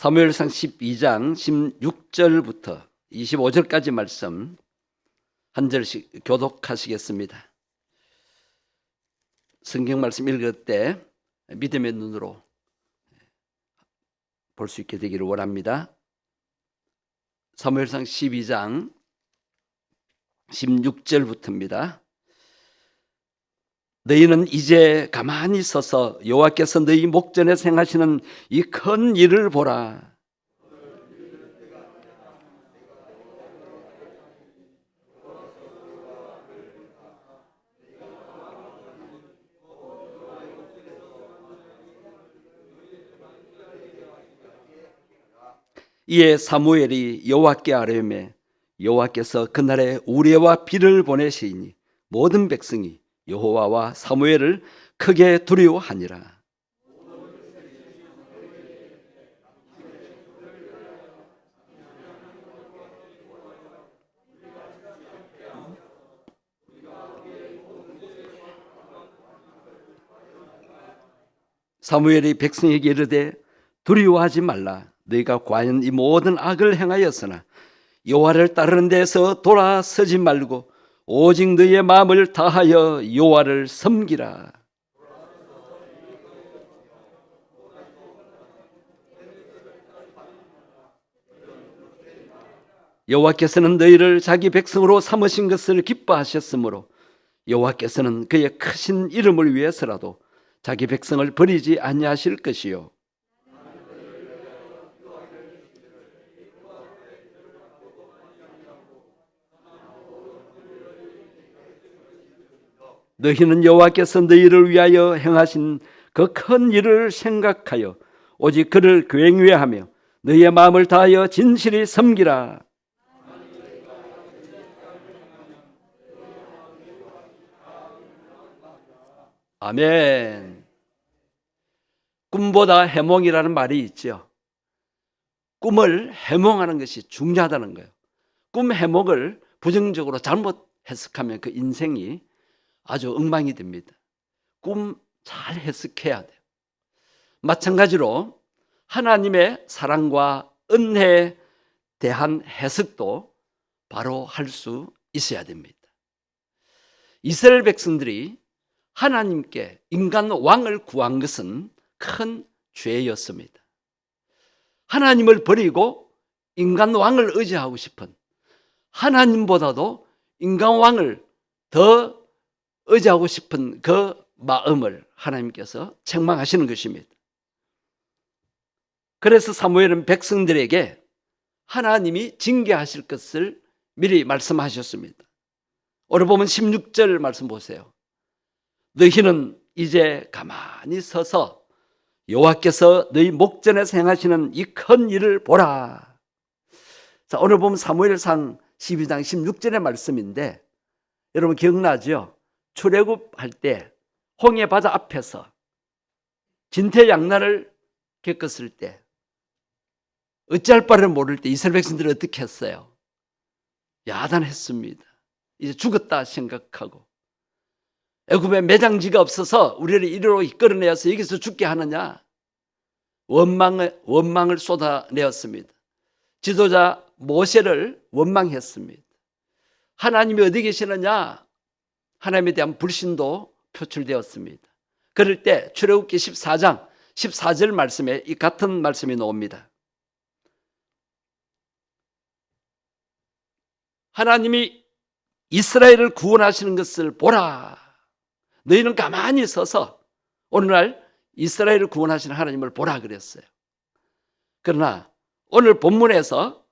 사무엘상 12장 16절부터 25절까지 말씀 한 절씩 교독하시겠습니다. 성경 말씀 읽을 때 믿음의 눈으로 볼 수 있게 되기를 원합니다. 사무엘상 12장 16절부터입니다. 너희는 이제 가만히 서서 여호와께서 너희 목전에서 행하시는 이 큰 일을 보라. 이에 사무엘이 여호와께 아뢰매 여호와께서 그날에 우레와 비를 보내시니 모든 백성이 여호와와 사무엘을 크게 두려워하니라. 사무엘이 백성에게 이르되 두려워하지 말라. 너희가 과연 이 모든 악을 행하였으나 여호와를 따르는 데서 돌아서지 말고 오직 너희의 마음을 다하여 여호와를 섬기라. 여호와께서는 너희를 자기 백성으로 삼으신 것을 기뻐하셨으므로 여호와께서는 그의 크신 이름을 위해서라도 자기 백성을 버리지 아니하실 것이요 너희는 여호와께서 너희를 위하여 행하신 그 큰 일을 생각하여 오직 그를 경외하며 너희의 마음을 다하여 진실히 섬기라. 아멘. 꿈보다 해몽이라는 말이 있죠. 꿈을 해몽하는 것이 중요하다는 거예요. 꿈 해몽을 부정적으로 잘못 해석하면 그 인생이 아주 엉망이 됩니다. 꿈 잘 해석해야 돼요. 마찬가지로 하나님의 사랑과 은혜에 대한 해석도 바로 할 수 있어야 됩니다. 이스라엘 백성들이 하나님께 인간 왕을 구한 것은 큰 죄였습니다. 하나님을 버리고 인간 왕을 의지하고 싶은, 하나님보다도 인간 왕을 더 의지하고 싶은 그 마음을 하나님께서 책망하시는 것입니다. 그래서 사무엘은 백성들에게 하나님이 징계하실 것을 미리 말씀하셨습니다. 오늘 보면 16절 말씀 보세요. 너희는 이제 가만히 서서 여호와께서 너희 목전에서 행하시는 이 큰 일을 보라. 자, 오늘 보면 사무엘상 12장 16절의 말씀인데 여러분 기억나죠? 출애굽할 때 홍해 바다 앞에서 진퇴양난을 겪었을 때 어찌할 바를 모를 때 이스라엘 백성들이 어떻게 했어요? 야단했습니다. 이제 죽었다 생각하고 애굽에 매장지가 없어서 우리를 이리로 이끌어내어서 여기서 죽게 하느냐 원망을 쏟아내었습니다. 지도자 모세를 원망했습니다. 하나님이 어디 계시느냐 하나님에 대한 불신도 표출되었습니다. 그럴 때 출애굽기 14장 14절 말씀에 이 같은 말씀이 나옵니다. 하나님이 이스라엘을 구원하시는 것을 보라. 너희는 가만히 서서 오늘날 이스라엘을 구원하시는 하나님을 보라 그랬어요. 그러나 오늘 본문에서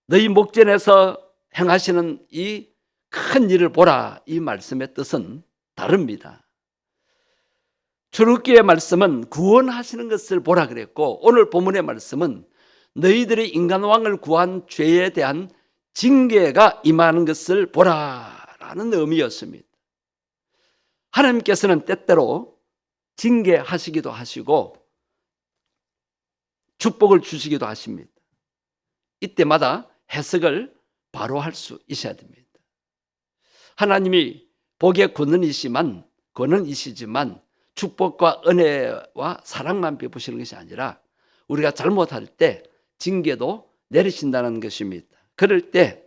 너희 목전에서 행하시는 이 큰 일을 보라 이 말씀의 뜻은 다릅니다. 출애굽기의 말씀은 구원하시는 것을 보라 그랬고 오늘 본문의 말씀은 너희들이 인간왕을 구한 죄에 대한 징계가 임하는 것을 보라라는 의미였습니다. 하나님께서는 때때로 징계하시기도 하시고 축복을 주시기도 하십니다. 이때마다 해석을 바로 할 수 있어야 됩니다. 하나님이 복의 권능이시지만 축복과 은혜와 사랑만 베푸시는 것이 아니라 우리가 잘못할 때 징계도 내리신다는 것입니다. 그럴 때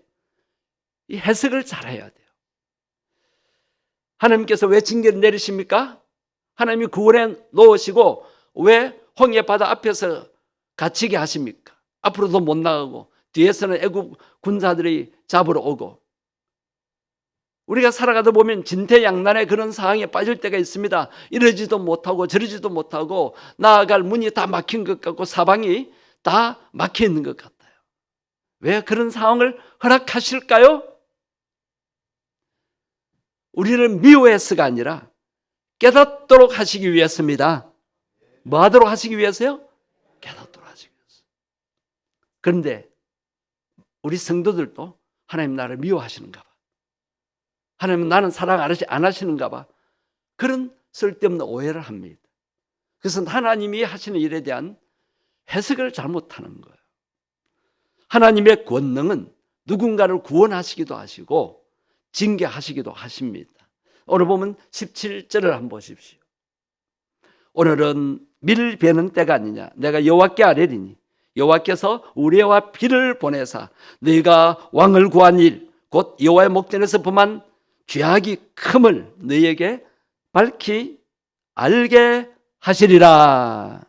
이 해석을 잘해야 돼요. 하나님께서 왜 징계를 내리십니까? 하나님이 구원해 놓으시고 왜 홍해 바다 앞에서 갇히게 하십니까? 앞으로도 못 나가고 뒤에서는 애굽 군사들이 잡으러 오고, 우리가 살아가다 보면 진퇴양난의 그런 상황에 빠질 때가 있습니다. 이러지도 못하고 저러지도 못하고 나아갈 문이 다 막힌 것 같고 사방이 다 막혀 있는 것 같아요. 왜 그런 상황을 허락하실까요? 우리를 미워해서가 아니라 깨닫도록 하시기 위해서입니다. 뭐 하도록 하시기 위해서요? 깨닫도록 하시기 위해서. 그런데 우리 성도들도 하나님 나를 미워하시는가 봐, 하나님은 나는 사랑 안 하시는가 봐, 그런 쓸데없는 오해를 합니다. 그래서 하나님이 하시는 일에 대한 해석을 잘못하는 거예요. 하나님의 권능은 누군가를 구원하시기도 하시고 징계하시기도 하십니다. 오늘 보면 17절을 한번 보십시오. 오늘은 밀 베는 때가 아니냐, 내가 여호와께 아뢰리니 여호와께서 우레와 비를 보내사 너희가 왕을 구한 일 곧 여호와의 목전에서 범한 죄악이 큼을 너희에게 밝히 알게 하시리라.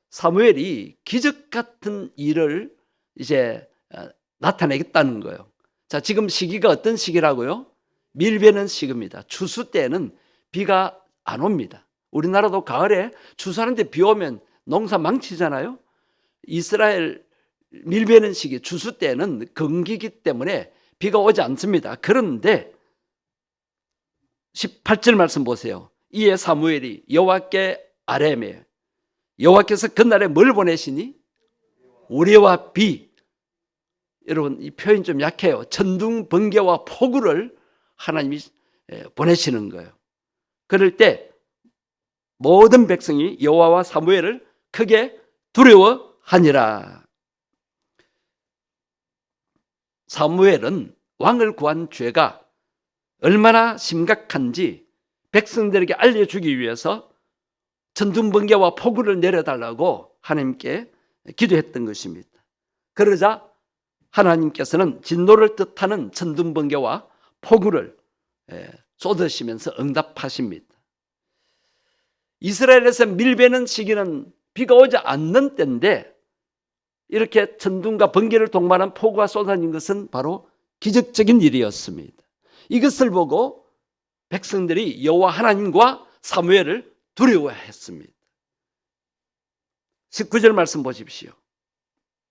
사무엘이 기적 같은 일을 이제 나타내겠다는 거예요. 자, 지금 시기가 어떤 시기라고요? 밀 베는 시기입니다. 추수 때는 비가 안 옵니다. 우리나라도 가을에 추수하는데 비 오면 농사 망치잖아요. 이스라엘 밀 베는 시기, 추수 때는 건기기 때문에 비가 오지 않습니다. 그런데 18절 말씀 보세요. 이에 사무엘이 여호와께 아뢰매, 여호와께서 그날에 뭘 보내시니? 우레와 비. 여러분, 이 표현 좀 약해요. 천둥, 번개와 폭우를 하나님이 보내시는 거예요. 그럴 때 모든 백성이 여호와와 사무엘을 크게 두려워하니라. 사무엘은 왕을 구한 죄가 얼마나 심각한지 백성들에게 알려주기 위해서 천둥, 번개와 폭우를 내려달라고 하나님께 기도했던 것입니다. 그러자 하나님께서는 진노를 뜻하는 천둥, 번개와 폭우를 쏟으시면서 응답하십니다. 이스라엘에서 밀베는 시기는 비가 오지 않는 때인데 이렇게 천둥과 번개를 동반한 폭우가 쏟아진 것은 바로 기적적인 일이었습니다. 이것을 보고 백성들이 여호와 하나님과 사무엘을 두려워했습니다. 19절 말씀 보십시오.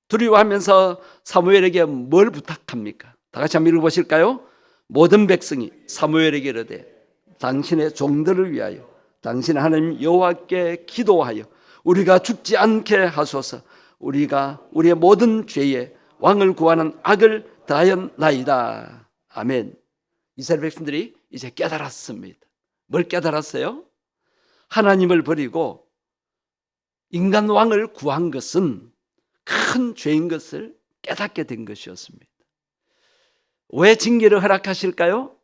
두려워하면서 사무엘에게 뭘 부탁합니까? 다 같이 한번 읽어보실까요? 모든 백성이 사무엘에게 이르되 당신의 종들을 위하여 당신 하나님 여호와께 기도하여 우리가 죽지 않게 하소서. 우리가 우리의 모든 죄에 왕을 구하는 악을 다하였나이다. 아멘. 이스라엘 백성들이 이제 깨달았습니다. 뭘 깨달았어요? 하나님을 버리고 인간 왕을 구한 것은 큰 죄인 것을 깨닫게 된 것이었습니다. 왜 징계를 허락하실까요?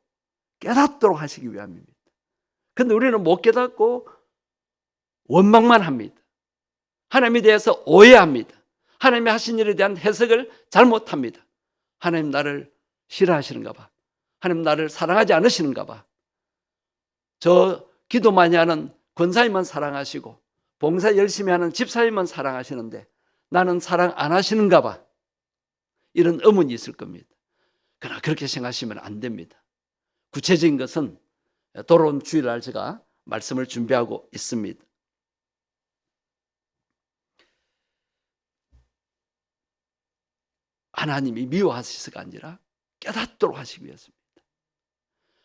깨닫도록 하시기 위함입니다. 그런데 우리는 못 깨닫고 원망만 합니다. 하나님에 대해서 오해합니다. 하나님이 하신 일에 대한 해석을 잘못합니다. 하나님 나를 싫어하시는가 봐. 하나님 나를 사랑하지 않으시는가 봐. 저 기도 많이 하는 권사님은 사랑하시고 봉사 열심히 하는 집사님은 사랑하시는데 나는 사랑 안 하시는가 봐. 이런 의문이 있을 겁니다. 그러나 그렇게 생각하시면 안 됩니다. 구체적인 것은 돌아온 주일날 제가 말씀을 준비하고 있습니다. 하나님이 미워하시서가 아니라 깨닫도록 하시기 위해서입니다.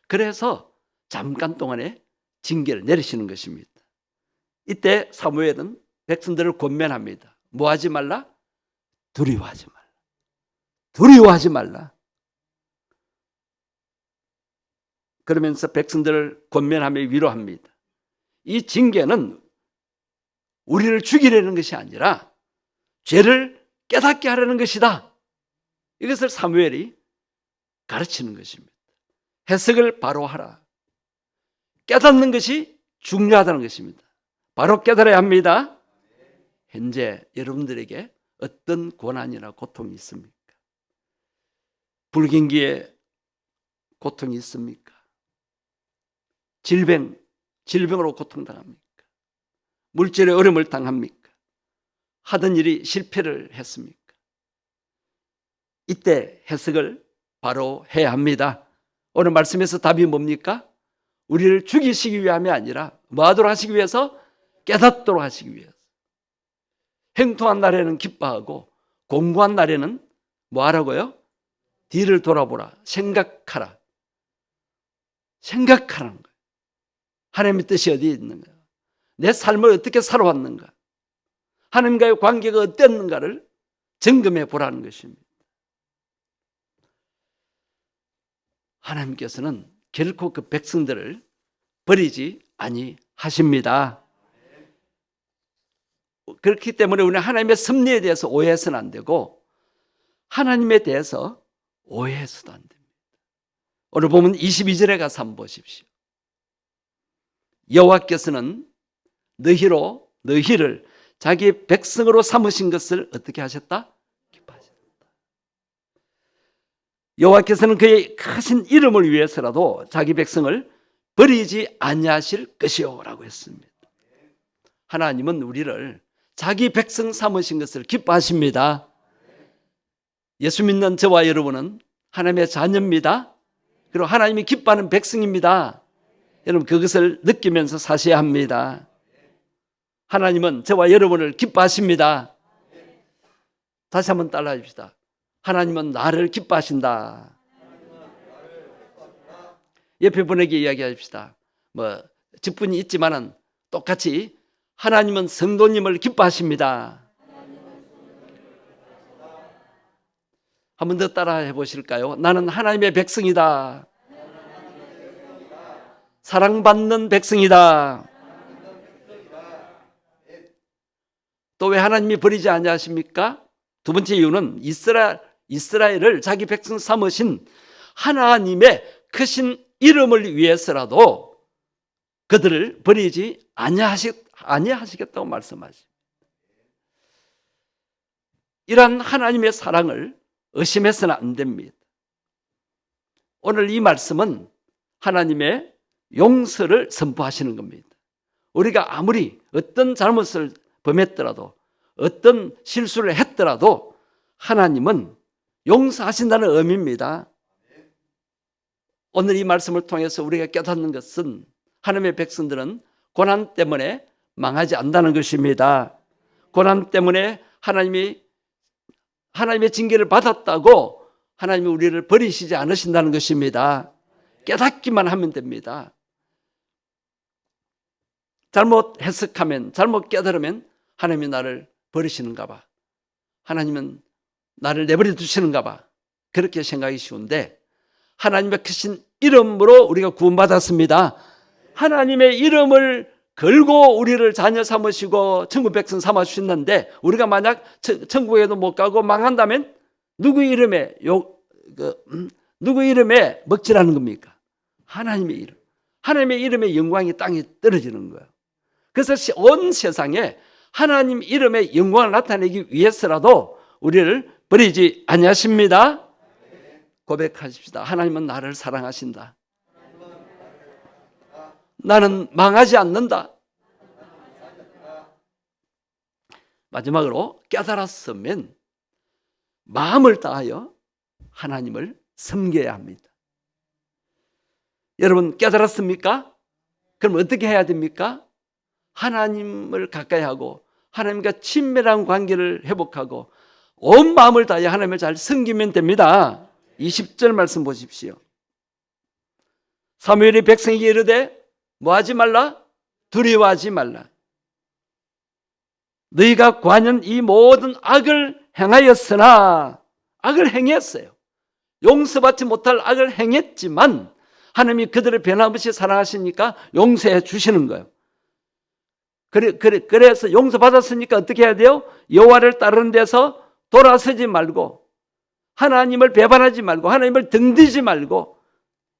그래서 잠깐 동안에 징계를 내리시는 것입니다. 이때 사무엘은 백성들을 권면합니다. 뭐 하지 말라? 두려워하지 말라. 두려워하지 말라. 그러면서 백성들을 권면하며 위로합니다. 이 징계는 우리를 죽이려는 것이 아니라 죄를 깨닫게 하려는 것이다. 이것을 사무엘이 가르치는 것입니다. 해석을 바로 하라. 깨닫는 것이 중요하다는 것입니다. 바로 깨달아야 합니다. 현재 여러분들에게 어떤 고난이나 고통이 있습니까? 불경기에 고통이 있습니까? 질병으로 고통당합니까? 물질의 어려움을 당합니까? 하던 일이 실패를 했습니까? 이때 해석을 바로 해야 합니다. 오늘 말씀에서 답이 뭡니까? 우리를 죽이시기 위함이 아니라 뭐 하도록 하시기 위해서? 깨닫도록 하시기 위해서. 행통한 날에는 기뻐하고 공고한 날에는 뭐 하라고요? 뒤를 돌아보라. 생각하라. 생각하라는 거예요. 하나님의 뜻이 어디에 있는가? 내 삶을 어떻게 살아왔는가? 하나님과의 관계가 어땠는가를 점검해 보라는 것입니다. 하나님께서는 결코 그 백성들을 버리지 아니하십니다. 그렇기 때문에 우리는 하나님의 섭리에 대해서 오해해서는 안 되고 하나님에 대해서 오해해서도 안 됩니다. 오늘 보면 22절에 가서 한번 보십시오. 여호와께서는 너희를 자기 백성으로 삼으신 것을 어떻게 하셨다? 기뻐하셨다. 여호와께서는 그의 크신 이름을 위해서라도 자기 백성을 버리지 아니하실 것이요 라고 했습니다. 하나님은 우리를 자기 백성 삼으신 것을 기뻐하십니다. 예수 믿는 저와 여러분은 하나님의 자녀입니다. 그리고 하나님이 기뻐하는 백성입니다. 여러분 그것을 느끼면서 사셔야 합니다. 하나님은 저와 여러분을 기뻐하십니다. 다시 한번 따라해 봅시다. 하나님은 나를 기뻐하신다. 옆에 분에게 이야기합시다. 직분이 있지만은 똑같이 하나님은 성도님을 기뻐하십니다. 한 번 더 따라해 보실까요? 나는 하나님의 백성이다. 사랑받는 백성이다. 또 왜 하나님이 버리지 아니하십니까? 두 번째 이유는 이스라엘을 자기 백성 삼으신 하나님의 크신 이름을 위해서라도 그들을 버리지 아니하시겠다고 말씀하십니다. 이러한 하나님의 사랑을 의심해서는 안 됩니다. 오늘 이 말씀은 하나님의 용서를 선포하시는 겁니다. 우리가 아무리 어떤 잘못을 범했더라도 어떤 실수를 했더라도 하나님은 용서하신다는 의미입니다. 오늘 이 말씀을 통해서 우리가 깨닫는 것은 하나님의 백성들은 고난 때문에 망하지 않는다는 것입니다. 고난 때문에 하나님의 징계를 받았다고 하나님이 우리를 버리시지 않으신다는 것입니다. 깨닫기만 하면 됩니다. 잘못 해석하면, 잘못 깨달으면 하나님이 나를 버리시는가 봐. 하나님은 나를 내버려 두시는가 봐. 그렇게 생각이 쉬운데 하나님의 크신 이름으로 우리가 구원받았습니다. 하나님의 이름을 걸고 우리를 자녀 삼으시고 천국 백성 삼아 주셨는데 우리가 만약 천국에도 못 가고 망한다면 누구 이름에 먹칠하는 겁니까? 하나님의 이름. 하나님의 이름의 영광이 땅에 떨어지는 거예요. 그래서 온 세상에 하나님 이름의 영광을 나타내기 위해서라도 우리를 버리지 아니하십니다. 고백하십시다. 하나님은 나를 사랑하신다. 나는 망하지 않는다. 마지막으로 깨달았으면 마음을 다하여 하나님을 섬겨야 합니다. 여러분 깨달았습니까? 그럼 어떻게 해야 됩니까? 하나님을 가까이 하고 하나님과 친밀한 관계를 회복하고 온 마음을 다해 하나님을 잘 섬기면 됩니다. 20절 말씀 보십시오. 사무엘이 백성에게 이르되 뭐하지 말라? 두려워하지 말라. 너희가 과연 이 모든 악을 행하였으나 악을 행했어요. 용서받지 못할 악을 행했지만 하나님이 그들을 변함없이 사랑하시니까 용서해 주시는 거예요. 그래서 용서받았으니까 어떻게 해야 돼요? 여호와를 따르는 데서 돌아서지 말고 하나님을 배반하지 말고 하나님을 등지지 말고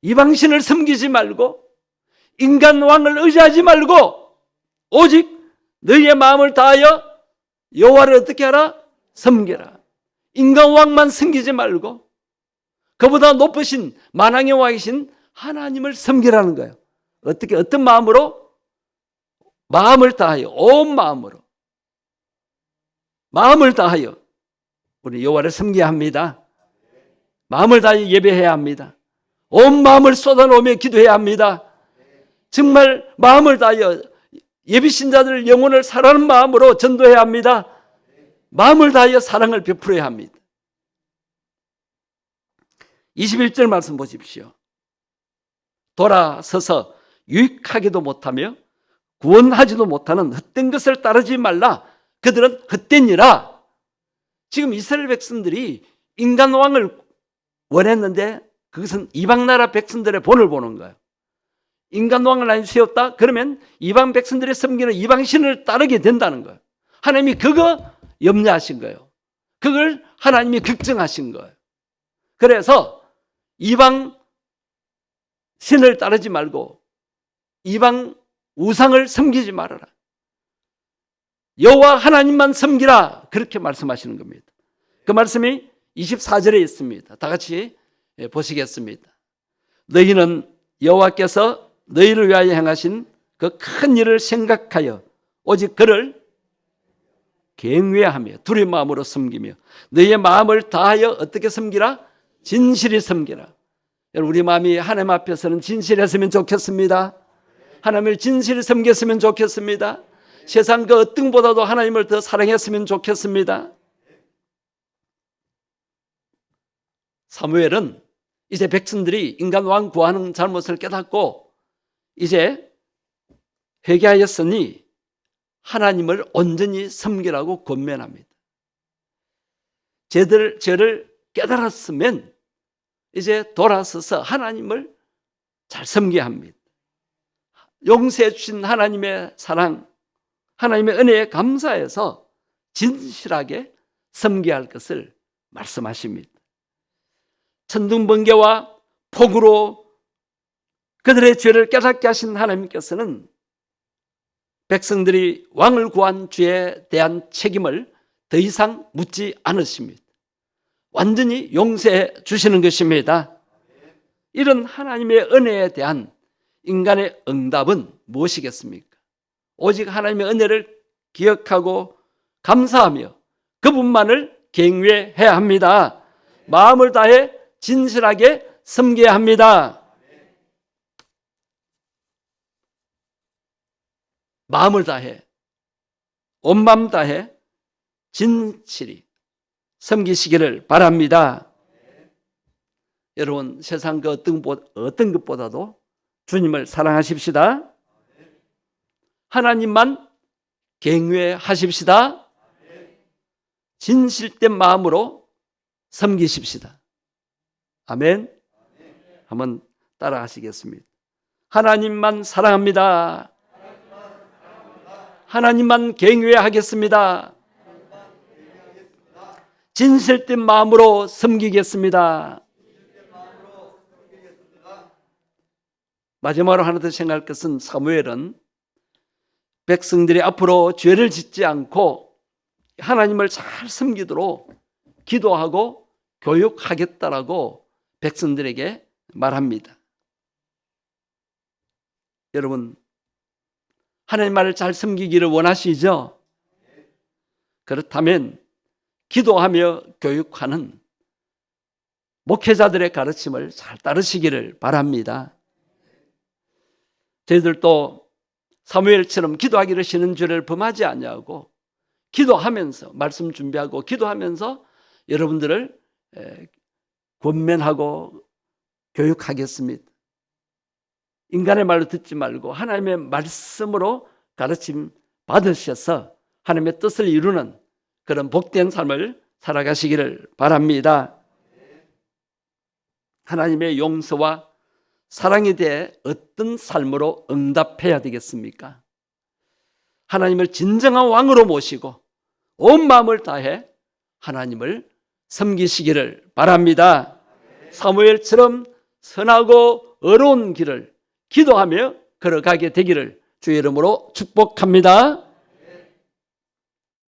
이방신을 섬기지 말고 인간 왕을 의지하지 말고 오직 너희의 마음을 다하여 여호와를 어떻게 하라? 섬겨라. 인간 왕만 섬기지 말고 그보다 높으신 만왕의 왕이신 하나님을 섬기라는 거예요. 어떻게, 어떤 마음으로? 마음을 다하여, 온 마음으로, 마음을 다하여 우리 여호와를 섬겨야 합니다. 마음을 다하여 예배해야 합니다. 온 마음을 쏟아놓으며 기도해야 합니다. 정말 마음을 다하여 예비신자들 영혼을 사랑하는 마음으로 전도해야 합니다. 마음을 다하여 사랑을 베풀어야 합니다. 21절 말씀 보십시오. 돌아서서 유익하기도 못하며 구원하지도 못하는 헛된 것을 따르지 말라. 그들은 헛되니라. 지금 이스라엘 백성들이 인간 왕을 원했는데 그것은 이방 나라 백성들의 본을 보는 거예요. 인간 왕을 안 세웠다? 그러면 이방 백성들이 섬기는 이방 신을 따르게 된다는 거예요. 하나님이 그거 염려하신 거예요. 그걸 하나님이 걱정하신 거예요. 그래서 이방 신을 따르지 말고 이방 우상을 섬기지 말아라. 여호와 하나님만 섬기라. 그렇게 말씀하시는 겁니다. 그 말씀이 24절에 있습니다. 다 같이 보시겠습니다. 너희는 여호와께서 너희를 위하여 행하신 그 큰 일을 생각하여 오직 그를 경외하며 두려운 마음으로 섬기며 너희의 마음을 다하여 어떻게 섬기라? 진실히 섬기라. 우리 마음이 하나님 앞에서는 진실했으면 좋겠습니다. 하나님을 진실히 섬겼으면 좋겠습니다. 세상 그 어떤 것보다도 하나님을 더 사랑했으면 좋겠습니다. 사무엘은 이제 백성들이 인간 왕 구하는 잘못을 깨닫고 이제 회개하였으니 하나님을 온전히 섬기라고 권면합니다. 죄를 깨달았으면 이제 돌아서서 하나님을 잘 섬겨야 합니다. 용서해 주신 하나님의 사랑, 하나님의 은혜에 감사해서 진실하게 섬겨야 할 것을 말씀하십니다. 천둥번개와 폭우로 그들의 죄를 깨닫게 하신 하나님께서는 백성들이 왕을 구한 죄에 대한 책임을 더 이상 묻지 않으십니다. 완전히 용서해 주시는 것입니다. 이런 하나님의 은혜에 대한 인간의 응답은 무엇이겠습니까? 오직 하나님의 은혜를 기억하고 감사하며 그분만을 경외해야 합니다. 마음을 다해 진실하게 섬겨야 합니다. 마음을 다해, 온 마음 다해 진실히 섬기시기를 바랍니다. 여러분, 세상 그 어떤 것보다도 주님을 사랑하십시다. 하나님만 경외하십시다. 진실된 마음으로 섬기십시다. 아멘. 한번 따라 하시겠습니다. 하나님만 사랑합니다. 하나님만 경외하겠습니다. 진실된 마음으로 섬기겠습니다. 마지막으로 하나 더 생각할 것은 사무엘은 백성들이 앞으로 죄를 짓지 않고 하나님을 잘 섬기도록 기도하고 교육하겠다라고 백성들에게 말합니다. 여러분, 하나님 말을 잘 섬기기를 원하시죠? 그렇다면 기도하며 교육하는 목회자들의 가르침을 잘 따르시기를 바랍니다. 저희들도 사무엘처럼 기도하기를 쉬는 죄를 범하지 아니하고 기도하면서 말씀 준비하고 기도하면서 여러분들을 권면하고 교육하겠습니다. 인간의 말로 듣지 말고 하나님의 말씀으로 가르침 받으셔서 하나님의 뜻을 이루는 그런 복된 삶을 살아가시기를 바랍니다. 하나님의 용서와 사랑에 대해 어떤 삶으로 응답해야 되겠습니까? 하나님을 진정한 왕으로 모시고 온 마음을 다해 하나님을 섬기시기를 바랍니다. 사무엘처럼 선하고 어려운 길을 기도하며 걸어가게 되기를 주의 이름으로 축복합니다.